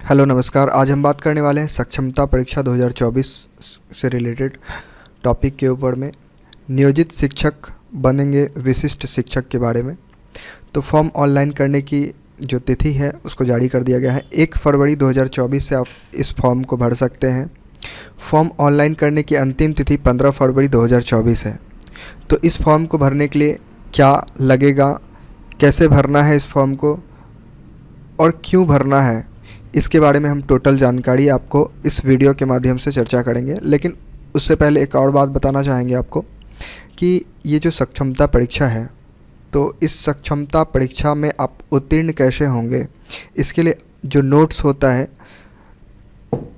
Hello नमस्कार। आज हम बात करने वाले हैं सक्षमता परीक्षा 2024 से रिलेटेड टॉपिक के ऊपर में नियोजित शिक्षक बनेंगे विशिष्ट शिक्षक के बारे में। तो फॉर्म ऑनलाइन करने की जो तिथि है उसको जारी कर दिया गया है। 1 फरवरी 2024 से आप इस फॉर्म को भर सकते हैं। फॉर्म ऑनलाइन करने की अंतिम तिथि 15 फरवरी 2024 है। तो इस फॉर्म को भरने के लिए क्या लगेगा, कैसे भरना है इस फॉर्म को और क्यों भरना है, इसके बारे में हम टोटल जानकारी आपको इस वीडियो के माध्यम से चर्चा करेंगे। लेकिन उससे पहले एक और बात बताना चाहेंगे आपको कि ये जो सक्षमता परीक्षा है, तो इस सक्षमता परीक्षा में आप उत्तीर्ण कैसे होंगे, इसके लिए जो नोट्स होता है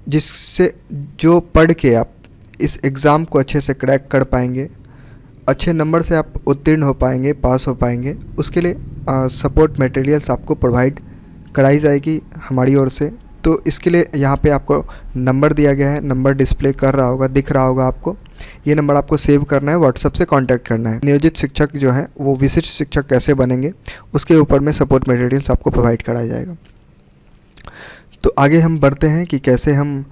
जिससे जो पढ़ के आप इस एग्ज़ाम को अच्छे से क्रैक कर पाएंगे, अच्छे नंबर से आप उत्तीर्ण हो पाएंगे, पास हो पाएंगे, उसके लिए सपोर्ट मटेरियल्स आपको प्रोवाइड कराई जाएगी हमारी ओर से। तो इसके लिए यहाँ पे आपको नंबर दिया गया है, नंबर डिस्प्ले कर रहा होगा, दिख रहा होगा आपको। ये नंबर आपको सेव करना है, व्हाट्सएप से कांटेक्ट करना है। नियोजित शिक्षक जो है वो विशिष्ट शिक्षक कैसे बनेंगे उसके ऊपर में सपोर्ट मटेरियल्स आपको प्रोवाइड कराया जाएगा। तो आगे हम बढ़ते हैं कि कैसे हम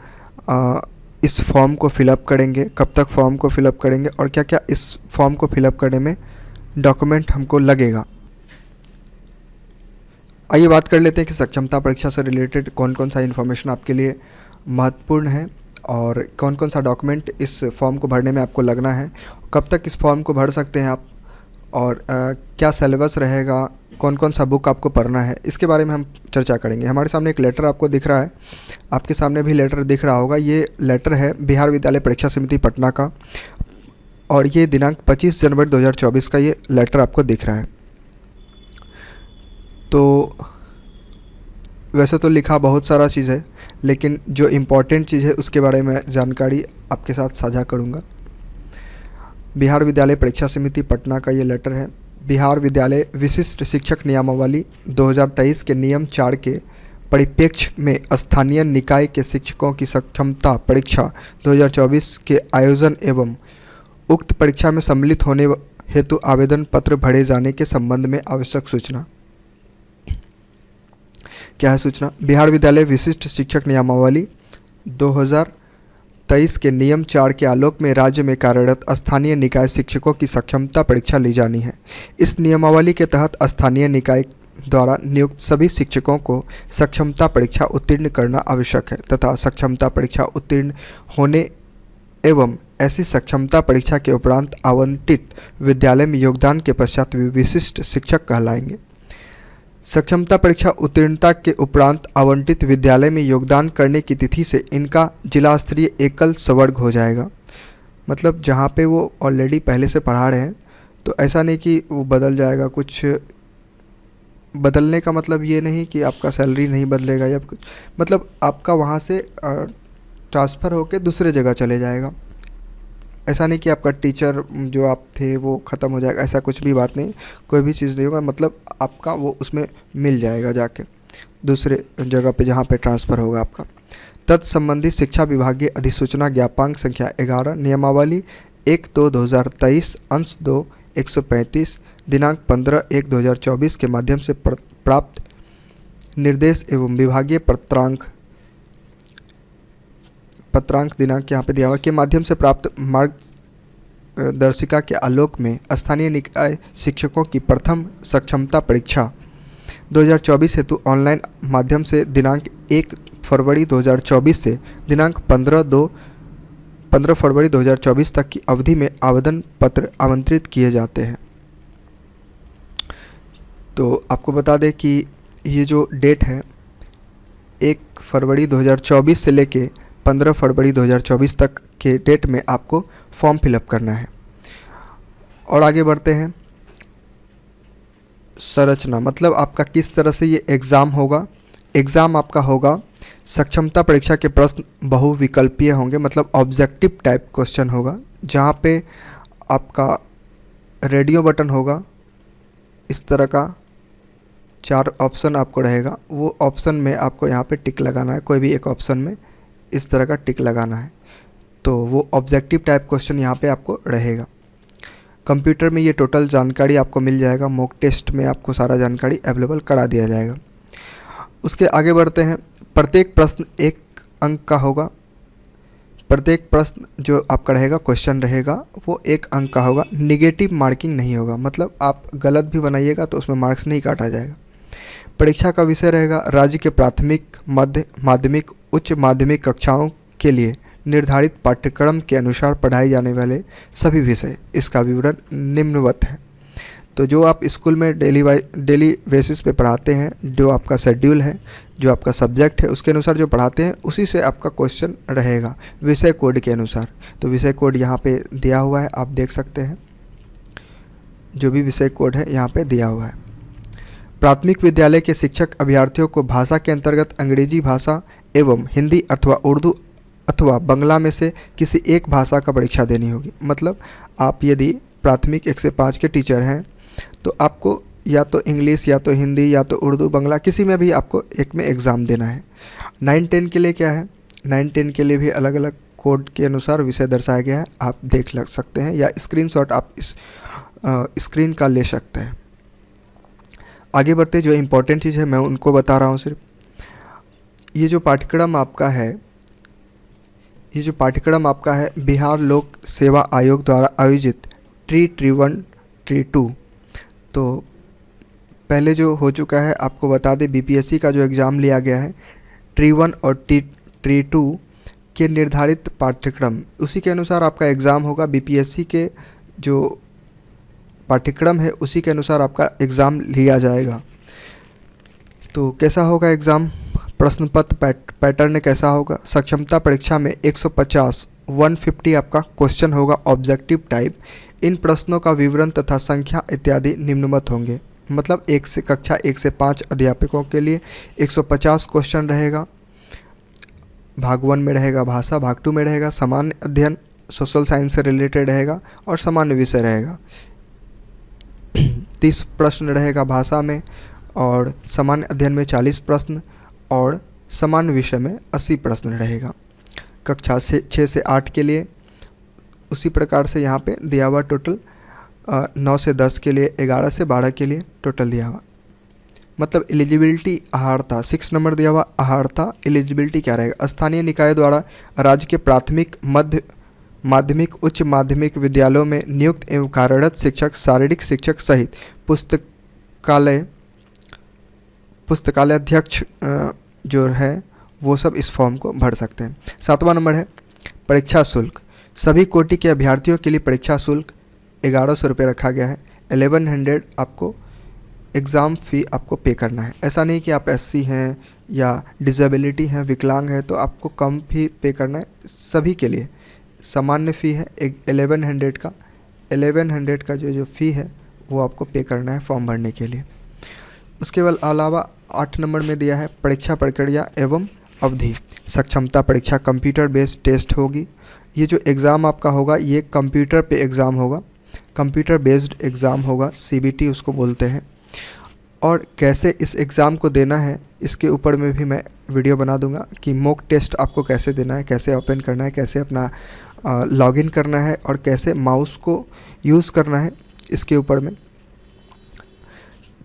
इस फॉर्म को फिलअप करेंगे, कब तक फॉर्म को फिलअप करेंगे और क्या क्या इस फॉर्म को फिलअप करने में डॉक्यूमेंट हमको लगेगा। आइए बात कर लेते हैं कि सक्षमता परीक्षा से रिलेटेड कौन कौन सा इन्फॉर्मेशन आपके लिए महत्वपूर्ण है और कौन कौन सा डॉक्यूमेंट इस फॉर्म को भरने में आपको लगना है, कब तक इस फॉर्म को भर सकते हैं आप और क्या सिलेबस रहेगा, कौन कौन सा बुक आपको पढ़ना है, इसके बारे में हम चर्चा करेंगे। हमारे सामने एक लेटर आपको दिख रहा है, आपके सामने भी लेटर दिख रहा होगा। ये लेटर है बिहार विद्यालय परीक्षा समिति पटना का और ये दिनांक 25 जनवरी 2024 का ये लेटर आपको दिख रहा है। तो वैसे तो लिखा बहुत सारा चीज़ है, लेकिन जो इम्पोर्टेंट चीज़ है उसके बारे में जानकारी आपके साथ साझा करूंगा। बिहार विद्यालय परीक्षा समिति पटना का ये लेटर है। बिहार विद्यालय विशिष्ट शिक्षक नियमावली 2023 के नियम 4 के परिप्रेक्ष्य में स्थानीय निकाय के शिक्षकों की सक्षमता परीक्षा 2024 के आयोजन एवं उक्त परीक्षा में सम्मिलित होने हेतु आवेदन पत्र भरे जाने के संबंध में आवश्यक सूचना। क्या है सूचना? बिहार विद्यालय विशिष्ट शिक्षक नियमावली 2023 के नियम 4 के आलोक में राज्य में कार्यरत स्थानीय निकाय शिक्षकों की सक्षमता परीक्षा ली जानी है। इस नियमावली के तहत स्थानीय निकाय द्वारा नियुक्त सभी शिक्षकों को सक्षमता परीक्षा उत्तीर्ण करना आवश्यक है तथा सक्षमता परीक्षा उत्तीर्ण होने एवं ऐसी सक्षमता परीक्षा के उपरांत आवंटित विद्यालय में योगदान के पश्चात विशिष्ट शिक्षक कहलाएंगे। सक्षमता परीक्षा उत्तीर्णता के उपरांत आवंटित विद्यालय में योगदान करने की तिथि से इनका जिला स्तरीय एकल संवर्ग हो जाएगा। मतलब जहाँ पे वो ऑलरेडी पहले से पढ़ा रहे हैं, तो ऐसा नहीं कि वो बदल जाएगा। कुछ बदलने का मतलब ये नहीं कि आपका सैलरी नहीं बदलेगा या कुछ, मतलब आपका वहाँ से ट्रांसफ़र होकर दूसरे जगह चले जाएगा। ऐसा नहीं कि आपका टीचर जो आप थे वो ख़त्म हो जाएगा, ऐसा कुछ भी बात नहीं। कोई भी चीज़ नहीं होगा, मतलब आपका वो उसमें मिल जाएगा जाके दूसरे जगह पे जहाँ पे ट्रांसफ़र होगा आपका। तत्संबंधी शिक्षा विभागीय अधिसूचना ज्ञापांक संख्या 11 नियमावली 1/2/2023 अंश 2 135 दिनांक 15/1/2024 के माध्यम से प्राप्त निर्देश एवं विभागीय पत्रांक दिनांक यहाँ पे दिया हुआ के माध्यम से प्राप्त मार्गदर्शिका के आलोक में स्थानीय निकाय शिक्षकों की प्रथम सक्षमता परीक्षा 2024 हेतु ऑनलाइन माध्यम से दिनांक 1 फरवरी 2024 से दिनांक 15 फरवरी 2024 तक की अवधि में आवेदन पत्र आमंत्रित किए जाते हैं। तो आपको बता दें कि ये जो डेट है 1 फरवरी 2024 से लेके 15 फरवरी 2024 तक के डेट में आपको फॉर्म फिलअप करना है। और आगे बढ़ते हैं। संरचना, मतलब आपका किस तरह से ये एग्ज़ाम होगा। एग्ज़ाम आपका होगा, सक्षमता परीक्षा के प्रश्न बहुविकल्पीय होंगे, मतलब ऑब्जेक्टिव टाइप क्वेश्चन होगा, जहाँ पे आपका रेडियो बटन होगा, इस तरह का 4 ऑप्शन आपको रहेगा। वो ऑप्शन में आपको यहाँ पे टिक लगाना है, कोई भी एक ऑप्शन में इस तरह का टिक लगाना है। तो वो ऑब्जेक्टिव टाइप क्वेश्चन यहाँ पे आपको रहेगा। कंप्यूटर में ये टोटल जानकारी आपको मिल जाएगा। मॉक टेस्ट में आपको सारा जानकारी अवेलेबल करा दिया जाएगा। उसके आगे बढ़ते हैं। प्रत्येक प्रश्न 1 अंक का होगा। प्रत्येक प्रश्न जो आपका रहेगा, क्वेश्चन रहेगा, वो 1 अंक का होगा। निगेटिव मार्किंग नहीं होगा, मतलब आप गलत भी बनाइएगा तो उसमें मार्क्स नहीं काटा जाएगा। परीक्षा का विषय रहेगा राज्य के प्राथमिक, मध्य माध्यमिक, उच्च माध्यमिक कक्षाओं के लिए निर्धारित पाठ्यक्रम के अनुसार पढ़ाए जाने वाले सभी विषय। इसका विवरण निम्नवत है। तो जो आप स्कूल में डेली बेसिस पे पढ़ाते हैं, जो आपका शेड्यूल है, जो आपका सब्जेक्ट है, उसके अनुसार जो पढ़ाते हैं उसी से आपका क्वेश्चन रहेगा विषय कोड के अनुसार। तो विषय कोड यहाँ पे दिया हुआ है, आप देख सकते हैं। जो भी विषय कोड है यहाँ पे दिया हुआ है। प्राथमिक विद्यालय के शिक्षक अभ्यर्थियों को भाषा के अंतर्गत अंग्रेजी भाषा एवं हिंदी अथवा उर्दू अथवा बांग्ला में से किसी एक भाषा का परीक्षा देनी होगी। मतलब आप यदि प्राथमिक 1 से 5 के टीचर हैं तो आपको या तो इंग्लिश, या तो हिंदी, या तो उर्दू, बांग्ला, किसी में भी आपको एक में एग्ज़ाम देना है। 9-10 के लिए क्या है, 9-10 के लिए भी अलग अलग कोड के अनुसार विषय दर्शाया गया है, आप देख लग सकते हैं, या स्क्रीनशॉट आप इस स्क्रीन का ले सकते हैं। आगे बढ़ते, जो इम्पोर्टेंट चीज़ है मैं उनको बता रहा हूँ सिर्फ। ये जो पाठ्यक्रम आपका है, बिहार लोक सेवा आयोग द्वारा आयोजित ट्री 1 ट्री 2, तो पहले जो हो चुका है आपको बता दें, बीपीएससी का जो एग्ज़ाम लिया गया है ट्री 1 और ट्री 2 के निर्धारित पाठ्यक्रम, उसी के अनुसार आपका एग्ज़ाम होगा। बीपीएससी के जो पाठ्यक्रम है उसी के अनुसार आपका एग्ज़ाम लिया जाएगा। तो कैसा होगा एग्ज़ाम, प्रश्न पत्र पैटर्न कैसा होगा। सक्षमता परीक्षा में 150 आपका क्वेश्चन होगा ऑब्जेक्टिव टाइप। इन प्रश्नों का विवरण तथा संख्या इत्यादि निम्नवत होंगे। मतलब कक्षा 1 से 5 अध्यापकों के लिए 150 क्वेश्चन रहेगा। भाग 1 में रहेगा भाषा, भाग 2 में रहेगा सामान्य अध्ययन, सोशल साइंस से रिलेटेड रहेगा और सामान्य विषय रहेगा। 30 प्रश्न रहेगा भाषा में, और सामान्य अध्ययन में 40 प्रश्न, और सामान्य विषय में 80 प्रश्न रहेगा। कक्षा 6 से 8 के लिए उसी प्रकार से यहाँ पे दिया हुआ टोटल 9 से 10 के लिए, 11 से 12 के लिए टोटल दिया हुआ। मतलब एलिजिबिलिटी अहारता 6 नंबर दिया हुआ। अहारता एलिजिबिलिटी क्या रहेगा, स्थानीय निकाय द्वारा राज्य के प्राथमिक, मध्य माध्यमिक, उच्च माध्यमिक विद्यालयों में नियुक्त एवं कार्यरत शिक्षक, शारीरिक शिक्षक सहित पुस्तकालय अध्यक्ष जो है वो सब इस फॉर्म को भर सकते हैं। 7वां नंबर है परीक्षा शुल्क। सभी कोटि के अभ्यर्थियों के लिए परीक्षा शुल्क 1100 रुपये रखा गया है। 1100 आपको एग्ज़ाम फ़ी आपको पे करना है। ऐसा नहीं कि आप एससी हैं या डिसेबिलिटी हैं, विकलांग है तो आपको कम फी पे करना है। सभी के लिए सामान्य फ़ी है 1100 का। 1100 का जो फ़ी है वो आपको पे करना है फॉर्म भरने के लिए। उसके बाद अलावा 8 नंबर में दिया है परीक्षा प्रक्रिया एवं अवधि। सक्षमता परीक्षा कंप्यूटर बेस्ड टेस्ट होगी। ये जो एग्ज़ाम आपका होगा ये कंप्यूटर पे एग्ज़ाम होगा, कंप्यूटर बेस्ड एग्ज़ाम होगा, सीबीटी उसको बोलते हैं। और कैसे इस एग्ज़ाम को देना है इसके ऊपर में भी मैं वीडियो बना दूंगा कि मॉक टेस्ट आपको कैसे देना है, कैसे ओपन करना है, कैसे अपना लॉगिन करना है और कैसे माउस को यूज़ करना है, इसके ऊपर में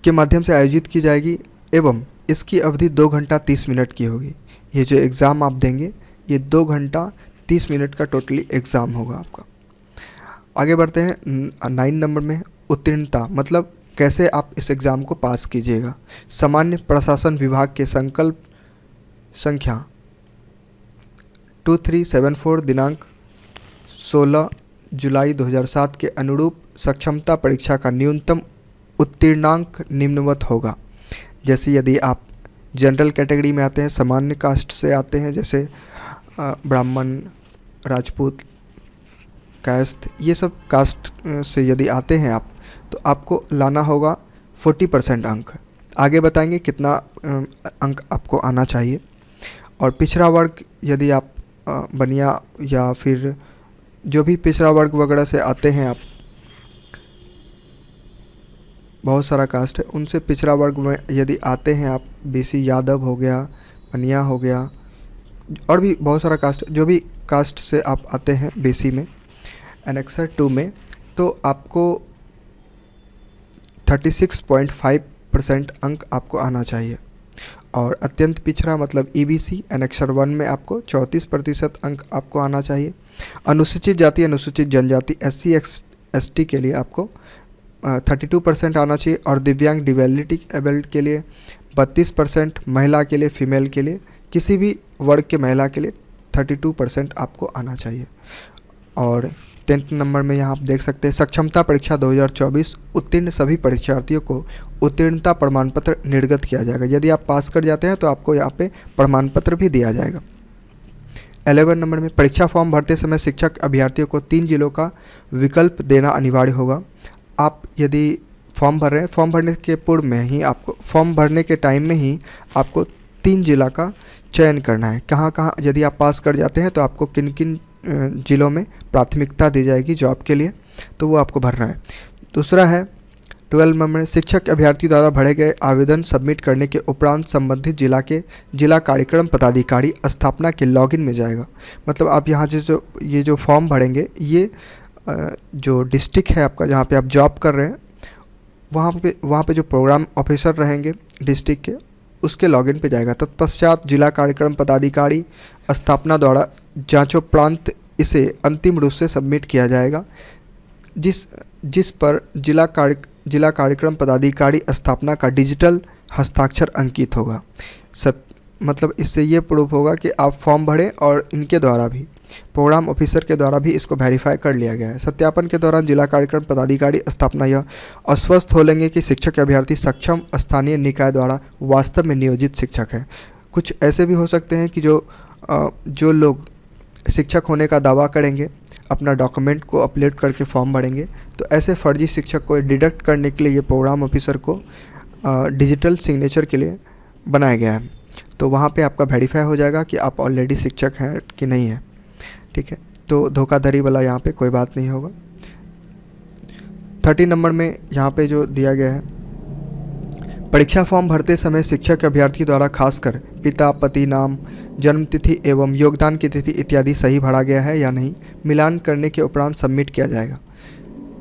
के माध्यम से आयोजित की जाएगी। एवं इसकी अवधि 2 घंटा 30 मिनट की होगी। ये जो एग्ज़ाम आप देंगे ये 2 घंटा 30 मिनट का टोटली एग्ज़ाम होगा आपका। आगे बढ़ते हैं 9 नंबर में उत्तीर्णता, मतलब कैसे आप इस एग्ज़ाम को पास कीजिएगा। सामान्य प्रशासन विभाग के संकल्प संख्या 2374 दिनांक 16 जुलाई 2007 के अनुरूप सक्षमता परीक्षा का न्यूनतम उत्तीर्णांक निम्नवत होगा। जैसे यदि आप जनरल कैटेगरी में आते हैं, सामान्य कास्ट से आते हैं, जैसे ब्राह्मण, राजपूत, कायस्थ, ये सब कास्ट से यदि आते हैं आप, तो आपको लाना होगा 40% अंक। आगे बताएंगे कितना अंक आपको आना चाहिए। और पिछड़ा वर्ग यदि आप बनिया या फिर जो भी पिछड़ा वर्ग वगैरह से आते हैं आप, बहुत सारा कास्ट है, उनसे पिछड़ा वर्ग में यदि आते हैं आप, बीसी यादव हो गया, बनिया हो गया, और भी बहुत सारा कास्ट, जो भी कास्ट से आप आते हैं बीसी में एनेक्सर 2 में, तो आपको 36.5% अंक आपको आना चाहिए। और अत्यंत पिछड़ा मतलब ईबीसी एनेक्सर 1 में आपको 34% अंक आपको आना चाहिए। अनुसूचित जाति अनुसूचित जनजाति SC ST के लिए आपको 32% आना चाहिए और दिव्यांग डिवेलिटी एबल्ड के लिए 32%, महिला के लिए फीमेल के लिए किसी भी वर्ग के महिला के लिए 32% आपको आना चाहिए। और 10th नंबर में यहाँ आप देख सकते हैं सक्षमता परीक्षा 2024 उत्तीर्ण सभी परीक्षार्थियों को उत्तीर्णता प्रमाण पत्र निर्गत किया जाएगा। यदि आप पास कर जाते हैं तो आपको यहाँ पे प्रमाण पत्र भी दिया जाएगा। 11 नंबर में परीक्षा फॉर्म भरते समय शिक्षक अभ्यर्थियों को 3 जिलों का विकल्प देना अनिवार्य होगा। आप यदि फॉर्म भर रहे हैं, फॉर्म भरने के पूर्व में ही आपको, फॉर्म भरने के टाइम में ही आपको 3 जिला का चयन करना है। कहाँ कहाँ यदि आप पास कर जाते हैं तो आपको किन किन ज़िलों में प्राथमिकता दी जाएगी जॉब के लिए, तो वो आपको भरना है। दूसरा है 12 नंबर में शिक्षक अभ्यर्थी द्वारा भरे गए आवेदन सबमिट करने के उपरांत संबंधित जिला के जिला कार्यक्रम पदाधिकारी स्थापना के लॉगिन में जाएगा। मतलब आप यहाँ ये जो फॉर्म भरेंगे, ये जो डिस्ट्रिक्ट है आपका जहाँ पे आप जॉब कर रहे हैं, वहाँ पे जो प्रोग्राम ऑफिसर रहेंगे डिस्ट्रिक्ट के, उसके लॉगिन पे जाएगा। तत्पश्चात जिला कार्यक्रम पदाधिकारी स्थापना द्वारा जांचोपरांत इसे अंतिम रूप से सबमिट किया जाएगा, जिस पर जिला कार्यक्रम पदाधिकारी स्थापना का डिजिटल हस्ताक्षर अंकित होगा। मतलब इससे ये प्रूफ होगा कि आप फॉर्म भरें और इनके द्वारा भी, प्रोग्राम ऑफिसर के द्वारा भी इसको वेरीफाई कर लिया गया है। सत्यापन के दौरान जिला कार्यक्रम पदाधिकारी स्थापना यह आश्वस्त हो लेंगे कि शिक्षक अभ्यर्थी सक्षम स्थानीय निकाय द्वारा वास्तव में नियोजित शिक्षक है। कुछ ऐसे भी हो सकते हैं कि जो लोग शिक्षक होने का दावा करेंगे, अपना डॉक्यूमेंट को अपलोड करके फॉर्म भरेंगे, तो ऐसे फर्जी शिक्षक को डिडक्ट करने के लिए ये प्रोग्राम ऑफिसर को डिजिटल सिग्नेचर के लिए बनाया गया है। तो वहाँ पे आपका वेरीफाई हो जाएगा कि आप ऑलरेडी शिक्षक हैं कि नहीं है। ठीक है, तो धोखाधड़ी वाला यहाँ पे कोई बात नहीं होगा। 30 नंबर में यहाँ पे जो दिया गया है, परीक्षा फॉर्म भरते समय शिक्षक अभ्यर्थी द्वारा खासकर पिता पति नाम, जन्म तिथि एवं योगदान की तिथि इत्यादि सही भरा गया है या नहीं, मिलान करने के उपरांत सबमिट किया जाएगा।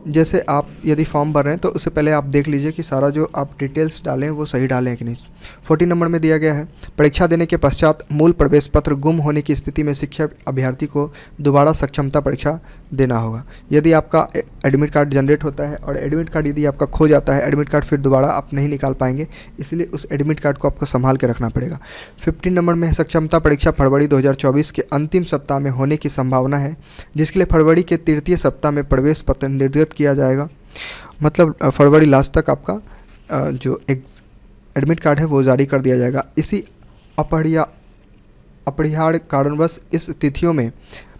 जैसे आप यदि फॉर्म भर रहे हैं तो उससे पहले आप देख लीजिए कि सारा जो आप डिटेल्स डालें वो सही डालें कि नहीं। 40 नंबर में दिया गया है परीक्षा देने के पश्चात मूल प्रवेश पत्र गुम होने की स्थिति में शिक्षक अभ्यर्थी को दोबारा सक्षमता परीक्षा देना होगा। यदि आपका एडमिट कार्ड जनरेट होता है और एडमिट कार्ड यदि आपका खो जाता है, एडमिट कार्ड फिर दोबारा आप नहीं निकाल पाएंगे, इसलिए उस एडमिट कार्ड को आपको संभाल के रखना पड़ेगा। 15 नंबर में सक्षमता परीक्षा फरवरी 2024 के अंतिम सप्ताह में होने की संभावना है, जिसके लिए फरवरी के तृतीय सप्ताह में प्रवेश पत्र निर्गत किया जाएगा। मतलब फरवरी लास्ट तक आपका जो एडमिट कार्ड है वो जारी कर दिया जाएगा। इसी अपरिहार्य कारणवश इस तिथियों में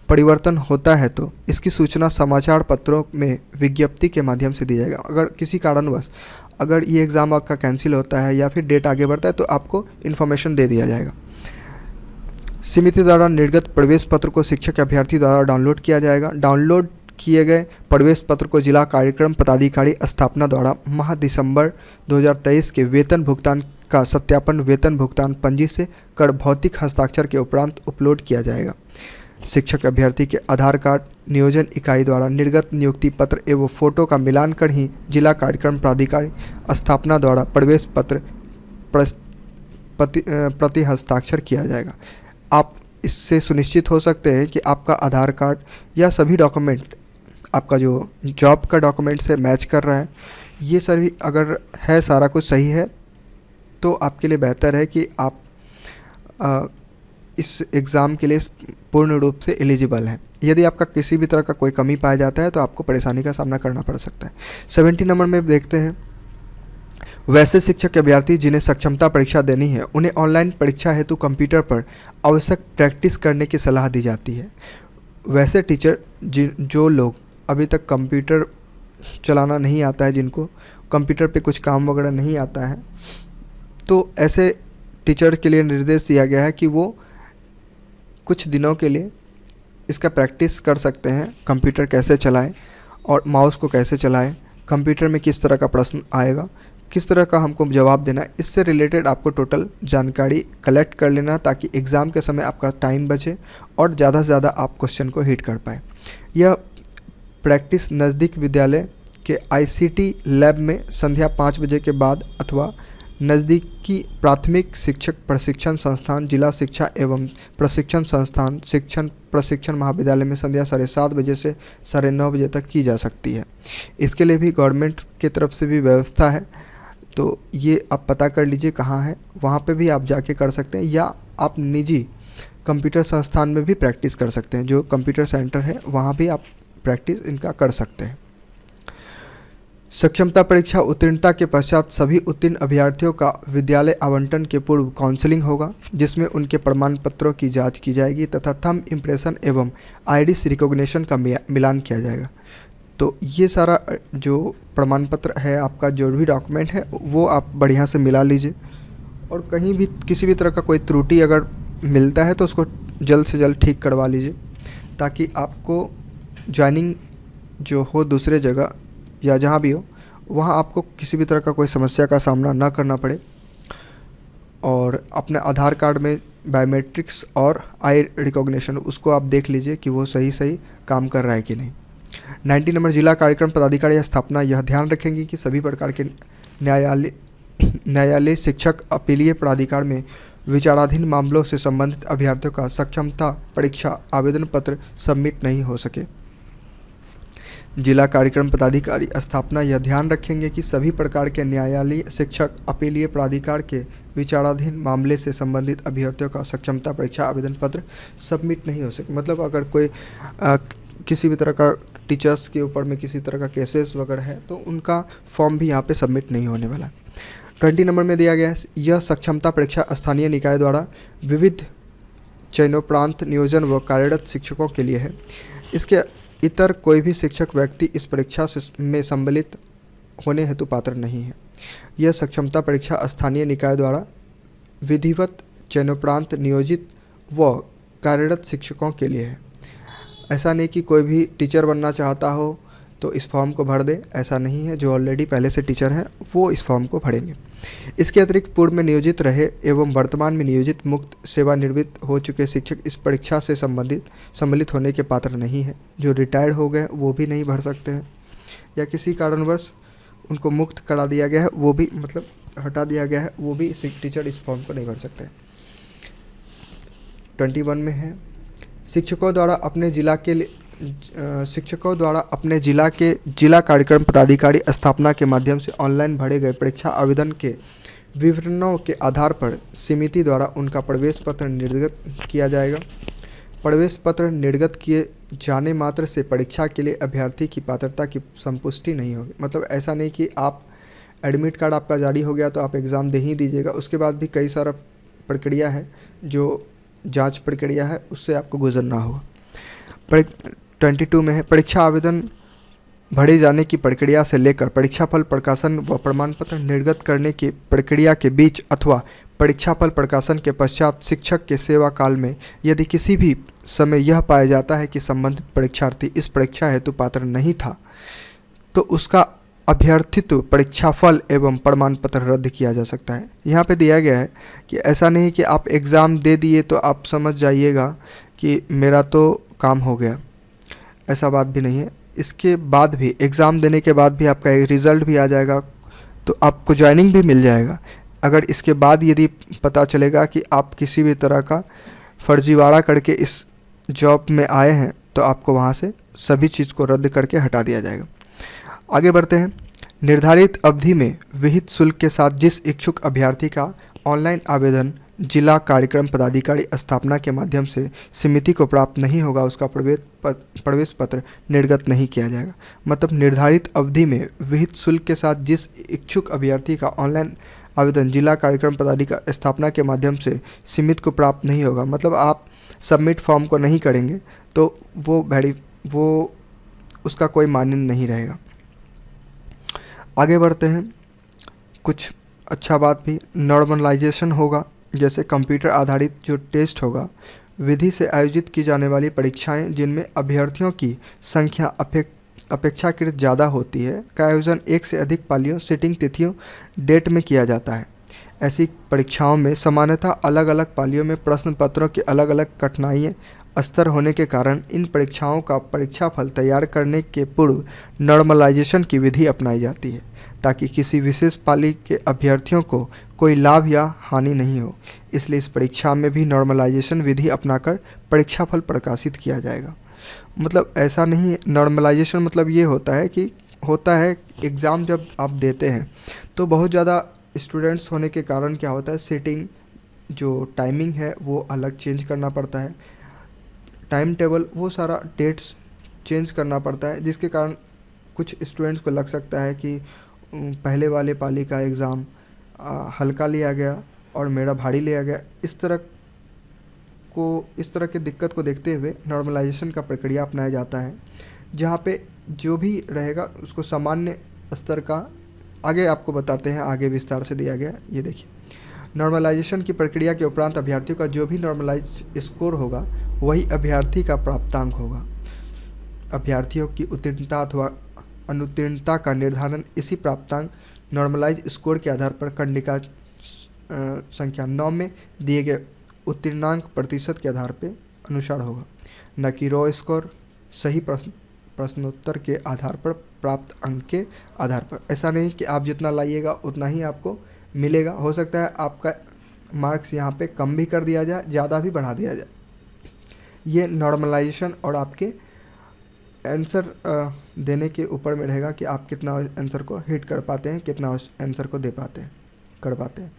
परिवर्तन होता है तो इसकी सूचना समाचार पत्रों में विज्ञप्ति के माध्यम से दी जाएगा। अगर किसी कारणवश अगर ये एग्ज़ाम आपका कैंसिल होता है या फिर डेट आगे बढ़ता है तो आपको इन्फॉर्मेशन दे दिया जाएगा। समिति द्वारा निर्गत प्रवेश पत्र को शिक्षक अभ्यर्थी द्वारा डाउनलोड किया जाएगा। डाउनलोड किए गए प्रवेश पत्र को जिला कार्यक्रम पदाधिकारी स्थापना द्वारा माह दिसंबर 2023 के वेतन भुगतान का सत्यापन वेतन भुगतान पंजी से कर भौतिक हस्ताक्षर के उपरांत अपलोड किया जाएगा। शिक्षक अभ्यर्थी के आधार कार्ड नियोजन इकाई द्वारा निर्गत नियुक्ति पत्र एवं फोटो का मिलान कर ही जिला कार्यक्रम प्राधिकारी स्थापना द्वारा प्रवेश पत्र प्रति हस्ताक्षर किया जाएगा। आप इससे सुनिश्चित हो सकते हैं कि आपका आधार कार्ड या सभी डॉक्यूमेंट आपका जो जॉब का डॉक्यूमेंट से मैच कर रहा है। ये सभी अगर है, सारा कुछ सही है, तो आपके लिए बेहतर है कि आप इस एग्ज़ाम के लिए पूर्ण रूप से एलिजिबल हैं। यदि आपका किसी भी तरह का कोई कमी पाया जाता है तो आपको परेशानी का सामना करना पड़ सकता है। 70 नंबर में देखते हैं वैसे शिक्षक अभ्यर्थी जिन्हें सक्षमता परीक्षा देनी है उन्हें ऑनलाइन परीक्षा हेतु कंप्यूटर पर आवश्यक प्रैक्टिस करने की सलाह दी जाती है। वैसे टीचर जो लोग अभी तक कंप्यूटर चलाना नहीं आता है, जिनको कंप्यूटर पे कुछ काम वगैरह नहीं आता है, तो ऐसे टीचर के लिए निर्देश दिया गया है कि वो कुछ दिनों के लिए इसका प्रैक्टिस कर सकते हैं, कंप्यूटर कैसे चलाएं और माउस को कैसे चलाएं, कंप्यूटर में किस तरह का प्रश्न आएगा, किस तरह का हमको जवाब देना है। इससे रिलेटेड आपको टोटल जानकारी कलेक्ट कर लेना ताकि एग्ज़ाम के समय आपका टाइम बचे और ज़्यादा से ज़्यादा आप क्वेश्चन को हिट कर पाए। यह प्रैक्टिस नज़दीक विद्यालय के ICT लैब में संध्या 5 बजे के बाद अथवा नज़दीकी प्राथमिक शिक्षक प्रशिक्षण संस्थान, जिला शिक्षा एवं प्रशिक्षण संस्थान, शिक्षण प्रशिक्षण महाविद्यालय में संध्या 7:30 बजे से 9:30 बजे तक की जा सकती है। इसके लिए भी गवर्नमेंट की तरफ से भी व्यवस्था है, तो ये आप पता कर लीजिए कहाँ है, वहाँ पे भी आप जाके कर सकते हैं, या आप निजी कंप्यूटर संस्थान में भी प्रैक्टिस कर सकते हैं। जो कंप्यूटर सेंटर है वहाँ भी आप प्रैक्टिस इनका कर सकते हैं। सक्षमता परीक्षा उत्तीर्णता के पश्चात सभी उत्तीर्ण अभ्यर्थियों का विद्यालय आवंटन के पूर्व काउंसलिंग होगा, जिसमें उनके प्रमाण पत्रों की जांच की जाएगी तथा थंब इम्प्रेशन एवं आईरिस रिकॉग्निशन का मिलान किया जाएगा। तो ये सारा जो प्रमाण पत्र है, आपका जो भी डॉक्यूमेंट है, वो आप बढ़िया से मिला लीजिए, और कहीं भी किसी भी तरह का कोई त्रुटि अगर मिलता है तो उसको जल्द से जल्द ठीक करवा लीजिए, ताकि आपको ज्वाइनिंग जो हो दूसरे जगह या जहाँ भी हो, वहाँ आपको किसी भी तरह का कोई समस्या का सामना ना करना पड़े। और अपने आधार कार्ड में बायोमेट्रिक्स और आई रिकॉग्निशन उसको आप देख लीजिए कि वो सही काम कर रहा है कि नहीं। 90 नंबर जिला कार्यक्रम पदाधिकारी या स्थापना यह ध्यान रखेंगे कि सभी प्रकार के न्यायालय शिक्षक अपीलीय प्राधिकार में विचाराधीन मामलों से संबंधित अभ्यर्थियों का सक्षमता परीक्षा आवेदन पत्र सबमिट नहीं हो सके। जिला कार्यक्रम पदाधिकारी स्थापना यह ध्यान रखेंगे कि सभी प्रकार के न्यायालयीय शिक्षक अपीलीय प्राधिकार के विचाराधीन मामले से संबंधित अभ्यर्थियों का सक्षमता परीक्षा आवेदन पत्र सबमिट नहीं हो सके। मतलब अगर कोई किसी भी तरह का टीचर्स के ऊपर में किसी तरह का केसेस वगैरह है तो उनका फॉर्म भी यहाँ पे सबमिट नहीं होने वाला। 20 नंबर में दिया गया है, यह सक्षमता परीक्षा स्थानीय निकाय द्वारा विविध चयनोपरांत नियोजन व कार्यरत शिक्षकों के लिए है। इसके इतर कोई भी शिक्षक व्यक्ति इस परीक्षा में सम्मिलित होने हेतु पात्र नहीं है। यह सक्षमता परीक्षा स्थानीय निकाय द्वारा विधिवत चयनोपरांत नियोजित व कार्यरत शिक्षकों के लिए है। ऐसा नहीं कि कोई भी टीचर बनना चाहता हो तो इस फॉर्म को भर दे, ऐसा नहीं है। जो ऑलरेडी पहले से टीचर हैं वो इस फॉर्म को भरेंगे। इसके अतिरिक्त पूर्व में नियोजित रहे एवं वर्तमान में नियोजित मुक्त सेवानिवृत्त हो चुके शिक्षक इस परीक्षा से सम्मिलित होने के पात्र नहीं है। जो रिटायर्ड हो गए वो भी नहीं भर सकते हैं, या किसी कारणवश उनको मुक्त करा दिया गया है, वो भी मतलब हटा दिया गया है, वो भी टीचर इस फॉर्म को नहीं भर सकते। 21 में है, शिक्षकों द्वारा अपने जिला के जिला कार्यक्रम पदाधिकारी स्थापना के माध्यम से ऑनलाइन भरे गए परीक्षा आवेदन के विवरणों के आधार पर समिति द्वारा उनका प्रवेश पत्र निर्गत किया जाएगा। प्रवेश पत्र निर्गत किए जाने मात्र से परीक्षा के लिए अभ्यर्थी की पात्रता की संपुष्टि नहीं होगी। मतलब ऐसा नहीं कि आप एडमिट कार्ड आपका जारी हो गया तो आप एग्ज़ाम दे ही दीजिएगा, उसके बाद भी कई सारा प्रक्रिया है, जो जांच प्रक्रिया है, उससे आपको गुजरना होगा। 22 में है, परीक्षा आवेदन भरे जाने की प्रक्रिया से लेकर परीक्षाफल प्रकाशन व प्रमाण पत्र निर्गत करने की प्रक्रिया के बीच अथवा परीक्षाफल प्रकाशन के पश्चात शिक्षक के सेवा काल में यदि किसी भी समय यह पाया जाता है कि संबंधित परीक्षार्थी इस परीक्षा हेतु पात्र नहीं था, तो उसका अभ्यर्थित परीक्षाफल एवं प्रमाण पत्र रद्द किया जा सकता है। यहाँ पे दिया गया है कि ऐसा नहीं कि आप एग्ज़ाम दे दिए तो आप समझ जाइएगा कि मेरा तो काम हो गया, ऐसा बात भी नहीं है। इसके बाद भी एग्ज़ाम देने के बाद भी आपका एक रिज़ल्ट भी आ जाएगा, तो आपको ज्वाइनिंग भी मिल जाएगा। अगर इसके बाद यदि पता चलेगा कि आप किसी भी तरह का फर्जीवाड़ा करके इस जॉब में आए हैं तो आपको वहाँ से सभी चीज़ को रद्द करके हटा दिया जाएगा। आगे बढ़ते हैं। निर्धारित अवधि में विहित शुल्क के साथ जिस इच्छुक अभ्यर्थी का ऑनलाइन आवेदन जिला कार्यक्रम पदाधिकारी स्थापना के माध्यम से समिति को प्राप्त नहीं होगा, उसका प्रवेश पत्र निर्गत नहीं किया जाएगा। मतलब निर्धारित अवधि में विहित शुल्क के साथ जिस इच्छुक अभ्यर्थी का ऑनलाइन आवेदन जिला कार्यक्रम पदाधिकारी स्थापना के माध्यम से समिति को प्राप्त नहीं होगा, मतलब आप सबमिट फॉर्म को नहीं करेंगे तो वो उसका कोई मान्य नहीं रहेगा। आगे बढ़ते हैं। कुछ अच्छा बात भी, नॉर्मलाइजेशन होगा, जैसे कंप्यूटर आधारित जो टेस्ट होगा, विधि से आयोजित की जाने वाली परीक्षाएं जिनमें अभ्यर्थियों की संख्या अपेक्षाकृत ज़्यादा होती है का आयोजन एक से अधिक पालियों, सीटिंग तिथियों, डेट में किया जाता है। ऐसी परीक्षाओं में सामान्यतः अलग अलग पालियों में प्रश्न पत्रों के अलग अलग कठिनाई स्तर होने के कारण इन परीक्षाओं का परीक्षाफल तैयार करने के पूर्व नॉर्मलाइजेशन की विधि अपनाई जाती है, ताकि किसी विशेष पाली के अभ्यर्थियों को कोई लाभ या हानि नहीं हो। इसलिए इस परीक्षा में भी नॉर्मलाइजेशन विधि अपनाकर परीक्षाफल प्रकाशित किया जाएगा। मतलब ऐसा नहीं, नॉर्मलाइजेशन मतलब ये होता है एग्ज़ाम जब आप देते हैं तो बहुत ज़्यादा स्टूडेंट्स होने के कारण क्या होता है, सीटिंग जो टाइमिंग है वो अलग चेंज करना पड़ता है, टाइम टेबल वो सारा डेट्स चेंज करना पड़ता है, जिसके कारण कुछ स्टूडेंट्स को लग सकता है कि पहले वाले पाली का एग्ज़ाम हल्का लिया गया और मेरा भारी लिया गया। इस तरह के दिक्कत को देखते हुए नॉर्मलाइजेशन का प्रक्रिया अपनाया जाता है, जहाँ पे जो भी रहेगा उसको सामान्य स्तर का, आगे आपको बताते हैं, आगे विस्तार से दिया गया। ये देखिए, नॉर्मलाइजेशन की प्रक्रिया के उपरांत अभ्यर्थियों का जो भी नॉर्मलाइज स्कोर होगा वही अभ्यर्थी का प्राप्तांक होगा। अभ्यर्थियों की उत्तीर्णता अथवा अनुत्तीर्णता का निर्धारण इसी प्राप्तांक नॉर्मलाइज स्कोर के आधार पर कंडिका संख्या 9 में दिए गए उत्तीर्णांक प्रतिशत के आधार पर अनुसार होगा, न कि रॉ स्कोर सही प्रश्नोत्तर के आधार पर प्राप्त अंक के आधार पर। ऐसा नहीं कि आप जितना लाइएगा उतना ही आपको मिलेगा, हो सकता है आपका मार्क्स यहाँ पे कम भी कर दिया जाए, ज़्यादा भी बढ़ा दिया जाए। ये नॉर्मलाइजेशन और आपके आंसर देने के ऊपर में रहेगा कि आप कितना आंसर को हिट कर पाते हैं, कितना आंसर को कर पाते हैं।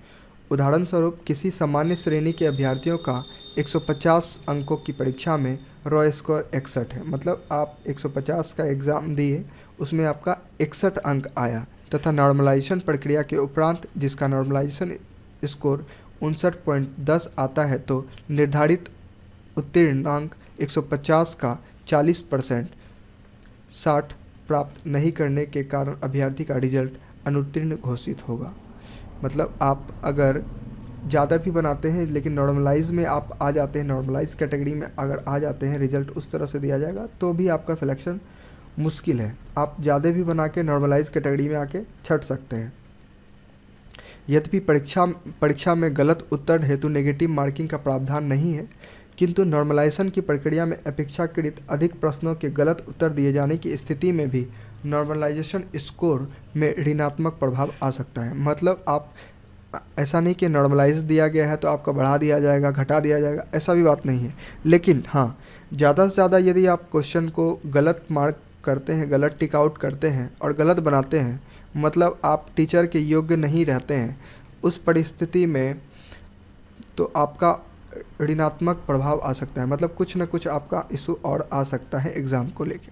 उदाहरण स्वरूप किसी सामान्य श्रेणी के अभ्यर्थियों का 150 अंकों की परीक्षा में रॉ स्कोर 61 है, मतलब आप 150 का एग्ज़ाम दिए, उसमें आपका 61 अंक आया, तथा नॉर्मलाइजेशन प्रक्रिया के उपरांत जिसका नॉर्मलाइजेशन स्कोर 59.10 आता है, तो निर्धारित उत्तीर्णांक 150 का 40% 60 प्राप्त नहीं करने के कारण अभ्यर्थी का रिजल्ट अनुत्तीर्ण घोषित होगा। मतलब आप अगर ज़्यादा भी बनाते हैं लेकिन नॉर्मलाइज में आप आ जाते हैं, नॉर्मलाइज कैटेगरी में अगर आ जाते हैं, रिजल्ट उस तरह से दिया जाएगा तो भी आपका सिलेक्शन मुश्किल है। आप ज़्यादा भी बना के नॉर्मलाइज कैटेगरी में आके छट सकते हैं। यद्यपि परीक्षा में गलत उत्तर हेतु नेगेटिव मार्किंग का प्रावधान नहीं है, किंतु नॉर्मलाइजेशन की प्रक्रिया में अपेक्षाकृत अधिक प्रश्नों के गलत उत्तर दिए जाने की स्थिति में भी नॉर्मलाइजेशन स्कोर में ऋणात्मक प्रभाव आ सकता है। मतलब आप ऐसा नहीं कि नॉर्मलाइज दिया गया है तो आपका बढ़ा दिया जाएगा, घटा दिया जाएगा, ऐसा भी बात नहीं है। लेकिन हाँ, ज़्यादा से ज़्यादा यदि आप क्वेश्चन को गलत मार्क करते हैं, गलत टिक आउट करते हैं और गलत बनाते हैं, मतलब आप टीचर के योग्य नहीं रहते हैं, उस परिस्थिति में तो आपका ऋणात्मक प्रभाव आ सकता है। मतलब कुछ न कुछ आपका इशू और आ सकता है एग्ज़ाम को लेके।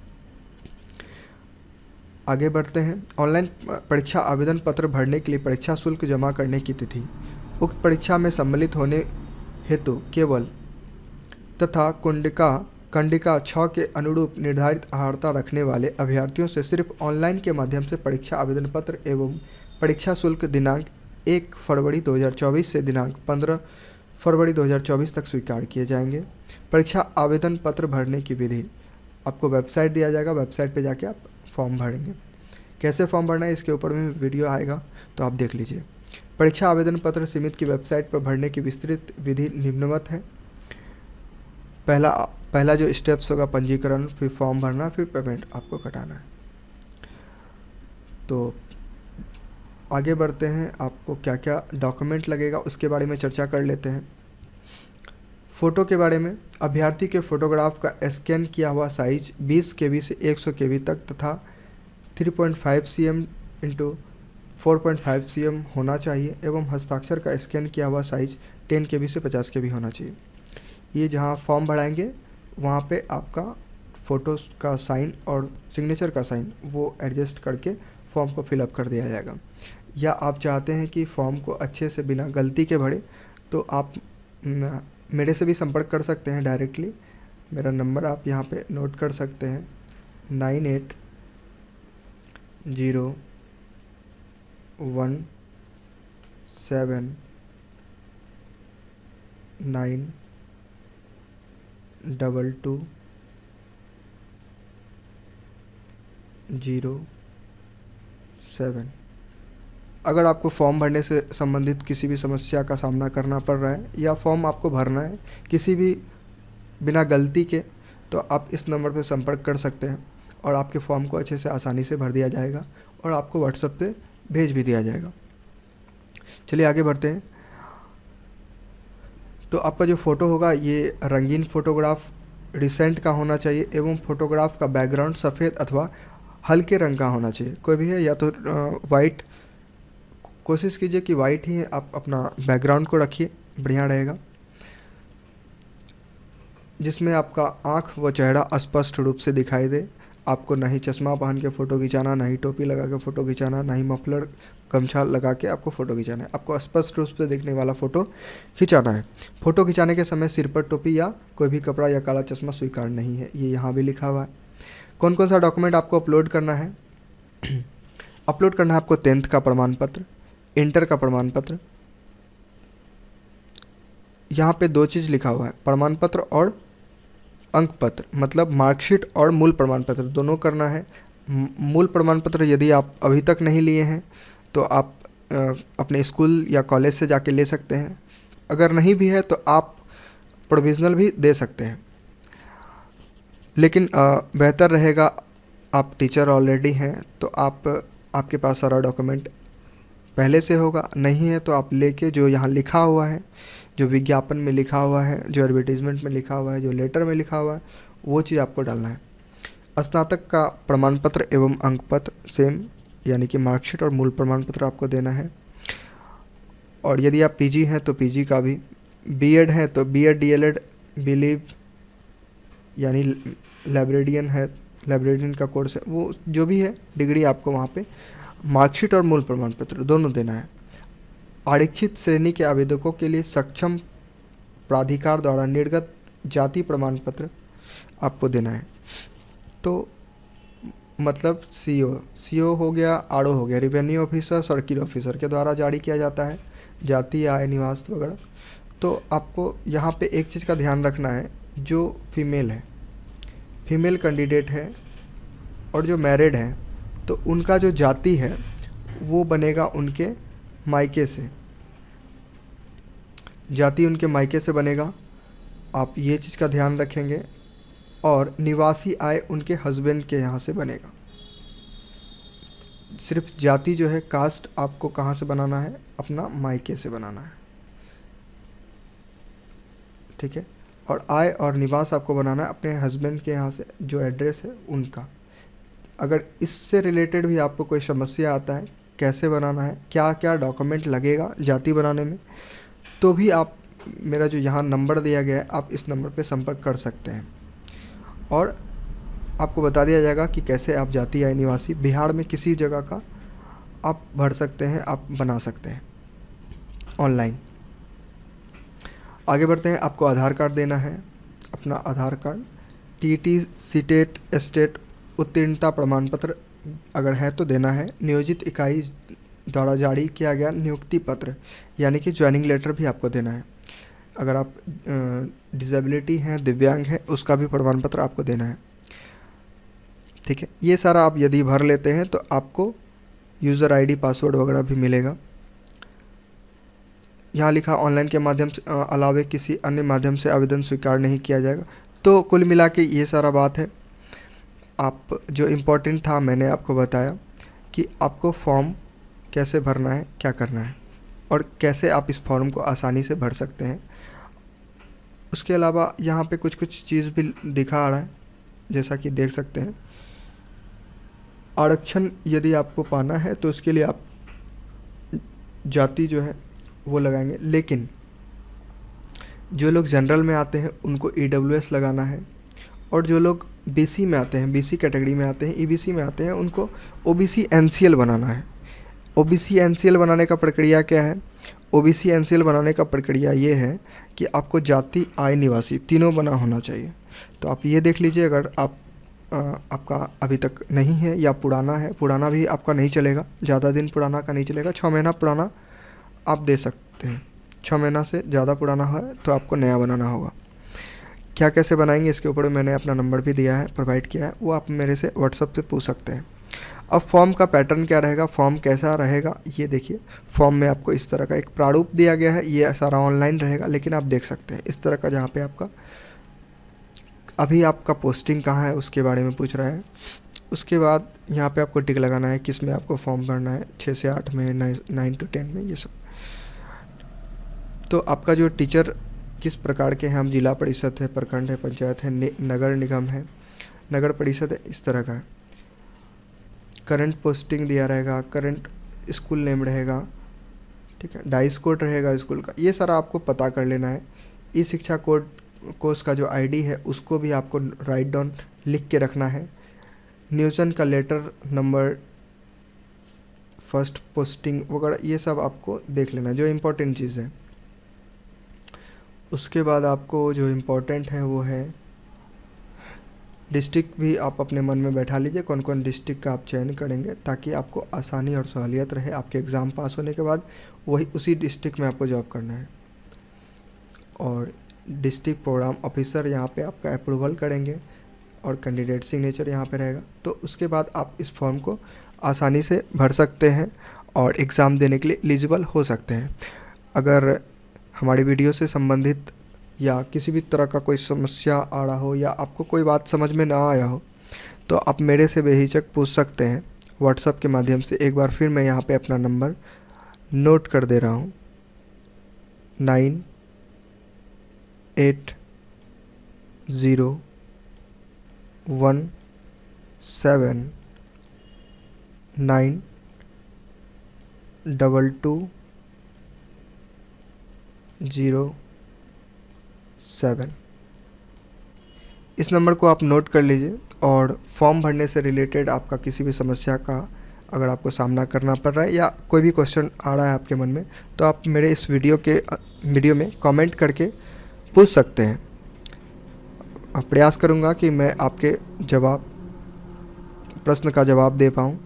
आगे बढ़ते हैं। ऑनलाइन परीक्षा आवेदन पत्र भरने के लिए परीक्षा शुल्क जमा करने की तिथि। उक्त परीक्षा में सम्मिलित होने हेतु केवल तथा कंडिका 6 के अनुरूप निर्धारित अर्हता रखने वाले अभ्यर्थियों से सिर्फ ऑनलाइन के माध्यम से परीक्षा आवेदन पत्र एवं परीक्षा शुल्क दिनांक 1 फरवरी 2024 से दिनांक 15 फरवरी 2024 तक स्वीकार किए जाएंगे। परीक्षा आवेदन पत्र भरने की विधि, आपको वेबसाइट दिया जाएगा, वेबसाइट पे जाके आप फॉर्म भरेंगे। कैसे फॉर्म भरना है इसके ऊपर में वीडियो आएगा, तो आप देख लीजिए। परीक्षा आवेदन पत्र समिति की वेबसाइट पर भरने की विस्तृत विधि निम्नवत है। पहला जो स्टेप्स होगा पंजीकरण, फिर फॉर्म भरना, फिर पेमेंट आपको कटाना है। तो आगे बढ़ते हैं। आपको क्या क्या डॉक्यूमेंट लगेगा उसके बारे में चर्चा कर लेते हैं। फ़ोटो के बारे में, अभ्यर्थी के फ़ोटोग्राफ का स्कैन किया हुआ साइज 20 KB से 100 KB तक तथा 3.5 cm × 4.5 cm होना चाहिए एवं हस्ताक्षर का स्कैन किया हुआ साइज 10 KB से 50 KB होना चाहिए। ये जहाँ फॉर्म भराएंगे वहाँ पे आपका फ़ोटो का साइन और सिग्नेचर का साइन वो एडजस्ट करके फॉर्म को फिलअप कर दिया जाएगा। या आप चाहते हैं कि फॉर्म को अच्छे से बिना गलती के भरे, तो आप मेरे से भी संपर्क कर सकते हैं डायरेक्टली। मेरा नंबर आप यहाँ पे नोट कर सकते हैं, 98179207। अगर आपको फॉर्म भरने से संबंधित किसी भी समस्या का सामना करना पड़ रहा है या फॉर्म आपको भरना है किसी भी बिना गलती के, तो आप इस नंबर पर संपर्क कर सकते हैं और आपके फॉर्म को अच्छे से आसानी से भर दिया जाएगा और आपको व्हाट्सएप पे भेज भी दिया जाएगा। चलिए आगे बढ़ते हैं। तो आपका जो फ़ोटो होगा ये रंगीन फ़ोटोग्राफ रिसेंट का होना चाहिए एवं फ़ोटोग्राफ का बैकग्राउंड सफ़ेद अथवा हल्के रंग का होना चाहिए। कोई भी है या तो वाइट, कोशिश कीजिए कि वाइट ही आप अपना बैकग्राउंड को रखिए, बढ़िया रहेगा, जिसमें आपका आँख व चेहरा स्पष्ट रूप से दिखाई दे। आपको ना ही चश्मा पहन के फ़ोटो खिंचाना, ना ही टोपी लगा के फ़ोटो खिंचाना, ना ही मफलर गमछा लगा के आपको फ़ोटो खिंचाना है। आपको स्पष्ट रूप से दिखने वाला फ़ोटो खिंचाना है। फ़ोटो खिंचाने के समय सिर पर टोपी या कोई भी कपड़ा या काला चश्मा स्वीकार नहीं है, ये यहाँ भी लिखा हुआ है। कौन कौन सा डॉक्यूमेंट आपको अपलोड करना है? अपलोड करना है आपको 10th का प्रमाण पत्र, इंटर का प्रमाण पत्र। यहाँ पे 2 चीज़ लिखा हुआ है, प्रमाण पत्र और अंक पत्र, मतलब मार्कशीट और मूल प्रमाण पत्र दोनों करना है। मूल प्रमाण पत्र यदि आप अभी तक नहीं लिए हैं तो आप अपने स्कूल या कॉलेज से जाके ले सकते हैं। अगर नहीं भी है तो आप प्रोविज़नल भी दे सकते हैं, लेकिन बेहतर रहेगा आप टीचर ऑलरेडी हैं तो आपके पास सारा डॉक्यूमेंट पहले से होगा। नहीं है तो आप लेके जो यहाँ लिखा हुआ है, जो विज्ञापन में लिखा हुआ है, जो एडवर्टीज़मेंट में लिखा हुआ है, जो लेटर में लिखा हुआ है, वो चीज़ आपको डालना है। स्नातक का प्रमाण पत्र एवं अंक पत्र सेम, यानी कि मार्कशीट और मूल प्रमाण पत्र आपको देना है। और यदि आप पीजी हैं तो पीजी का भी, बीएड है तो बीएड, डीएलएड, बिलीव यानी लाइब्रेरियन है, लाइब्रेरियन का कोर्स है, वो जो भी है डिग्री आपको वहाँ पे मार्कशीट और मूल प्रमाण पत्र दोनों देना है। आरक्षित श्रेणी के आवेदकों के लिए सक्षम प्राधिकार द्वारा निर्गत जाति प्रमाण पत्र आपको देना है। तो मतलब सीओ हो गया, आरओ हो गया, रेवेन्यू ऑफिसर, सर्किल ऑफिसर के द्वारा जारी किया जाता है, जाति, आय, निवास वगैरह। तो आपको यहाँ पे एक चीज़ का ध्यान रखना है, जो फीमेल है, फीमेल कैंडिडेट है और जो मैरिड है तो उनका जो जाति है वो बनेगा उनके मायके से, जाति उनके मायके से बनेगा, आप ये चीज़ का ध्यान रखेंगे। और निवासी आय उनके हस्बैंड के यहाँ से बनेगा। सिर्फ जाति जो है, कास्ट आपको कहाँ से बनाना है, अपना मायके से बनाना है, ठीक है। और आय और निवास आपको बनाना है अपने हस्बैंड के यहाँ से, जो एड्रेस है उनका। अगर इससे रिलेटेड भी आपको कोई समस्या आता है, कैसे बनाना है, क्या क्या डॉक्यूमेंट लगेगा जाति बनाने में, तो भी आप मेरा जो यहाँ नंबर दिया गया है, आप इस नंबर पे संपर्क कर सकते हैं और आपको बता दिया जाएगा कि कैसे आप जाति आय निवासी बिहार में किसी जगह का आप भर सकते हैं, आप बना सकते हैं ऑनलाइन। आगे बढ़ते हैं। आपको आधार कार्ड देना है, अपना आधार कार्ड, टीटी, सीटेट, स्टेट उत्तीर्णता प्रमाण पत्र अगर है तो देना है। नियोजित इकाई द्वारा जारी किया गया नियुक्ति पत्र यानी कि ज्वाइनिंग लेटर भी आपको देना है। अगर आप डिसेबिलिटी हैं, दिव्यांग हैं, उसका भी प्रमाण पत्र आपको देना है, ठीक है। ये सारा आप यदि भर लेते हैं तो आपको यूज़र आईडी, पासवर्ड वगैरह भी मिलेगा। यहाँ लिखा ऑनलाइन के माध्यम से अलावे किसी अन्य माध्यम से आवेदन स्वीकार नहीं किया जाएगा। तो कुल मिला के ये सारा बात है। आप जो इम्पोर्टेंट था मैंने आपको बताया कि आपको फॉर्म कैसे भरना है, क्या करना है और कैसे आप इस फॉर्म को आसानी से भर सकते हैं। उसके अलावा यहाँ पे कुछ कुछ चीज़ भी दिखा रहा है, जैसा कि देख सकते हैं। आरक्षण यदि आपको पाना है तो उसके लिए आप जाति जो है वो लगाएंगे, लेकिन जो लोग जनरल में आते हैं उनको EWS लगाना है और जो लोग BC में आते हैं, BC कैटेगरी में आते हैं, EBC में आते हैं, उनको OBC NCL बनाना है। OBC NCL बनाने का प्रक्रिया क्या है? OBC NCL बनाने का प्रक्रिया ये है कि आपको जाति, आय, निवासी तीनों बना होना चाहिए। तो आप ये देख लीजिए, अगर आपका अभी तक नहीं है या पुराना है, पुराना भी आपका नहीं चलेगा, ज़्यादा दिन पुराना का नहीं चलेगा, 6 महीना पुराना आप दे सकते हैं। 6 महीना से ज़्यादा पुराना है तो आपको नया बनाना होगा। क्या कैसे बनाएंगे इसके ऊपर मैंने अपना नंबर भी दिया है, प्रोवाइड किया है, वो आप मेरे से व्हाट्सअप से पूछ सकते हैं। अब फॉर्म का पैटर्न क्या रहेगा, फॉर्म कैसा रहेगा, ये देखिए। फॉर्म में आपको इस तरह का एक प्रारूप दिया गया है, ये सारा ऑनलाइन रहेगा, लेकिन आप देख सकते हैं इस तरह का, जहाँ पे आपका अभी आपका पोस्टिंग कहाँ है उसके बारे में पूछ रहा है। उसके बाद यहाँ पे आपको टिक लगाना है किस में आपको फॉर्म भरना है, 6 से 8 में, 9 to 10 में, ये सब। तो आपका जो टीचर किस प्रकार के हैं, हम जिला परिषद है, प्रखंड है, पंचायत है, नगर निगम है, नगर परिषद है, इस तरह का है। करंट पोस्टिंग दिया रहेगा, करंट स्कूल नेम रहेगा, ठीक है, डाइस कोड रहेगा स्कूल का, ये सारा आपको पता कर लेना है। ई शिक्षा कोड कोर्स का जो आईडी है उसको भी आपको राइट डाउन लिख के रखना है। नियोजन का लेटर नंबर, फर्स्ट पोस्टिंग वगैरह, ये सब आपको देख लेना है, जो इम्पोर्टेंट चीज़ है। उसके बाद आपको जो इम्पोर्टेंट है वो है डिस्ट्रिक्ट, भी आप अपने मन में बैठा लीजिए कौन कौन डिस्ट्रिक्ट का आप चयन करेंगे, ताकि आपको आसानी और सहूलियत रहे आपके एग्ज़ाम पास होने के बाद वही उसी डिस्ट्रिक्ट में आपको जॉब करना है। और डिस्ट्रिक्ट प्रोग्राम ऑफिसर यहाँ पे आपका अप्रूवल करेंगे और कैंडिडेट सिग्नेचर यहाँ पे रहेगा। तो उसके बाद आप इस फॉर्म को आसानी से भर सकते हैं और एग्ज़ाम देने के लिए एलिजिबल हो सकते हैं। अगर हमारी वीडियो से संबंधित या किसी भी तरह का कोई समस्या आ रहा हो या आपको कोई बात समझ में ना आया हो तो आप मेरे से बेहिचक पूछ सकते हैं व्हाट्सएप के माध्यम से। एक बार फिर मैं यहाँ पे अपना नंबर नोट कर दे रहा हूँ, 9801792207। इस नंबर को आप नोट कर लीजिए। और फॉर्म भरने से रिलेटेड आपका किसी भी समस्या का अगर आपको सामना करना पड़ रहा है या कोई भी क्वेश्चन आ रहा है आपके मन में, तो आप मेरे इस वीडियो में कमेंट करके पूछ सकते हैं। प्रयास करूंगा कि मैं आपके प्रश्न का जवाब दे पाऊँ।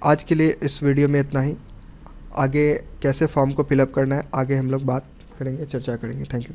आज के लिए इस वीडियो में इतना ही। आगे कैसे फॉर्म को फिलअप करना है आगे हम लोग बात करेंगे, चर्चा करेंगे। Thank you.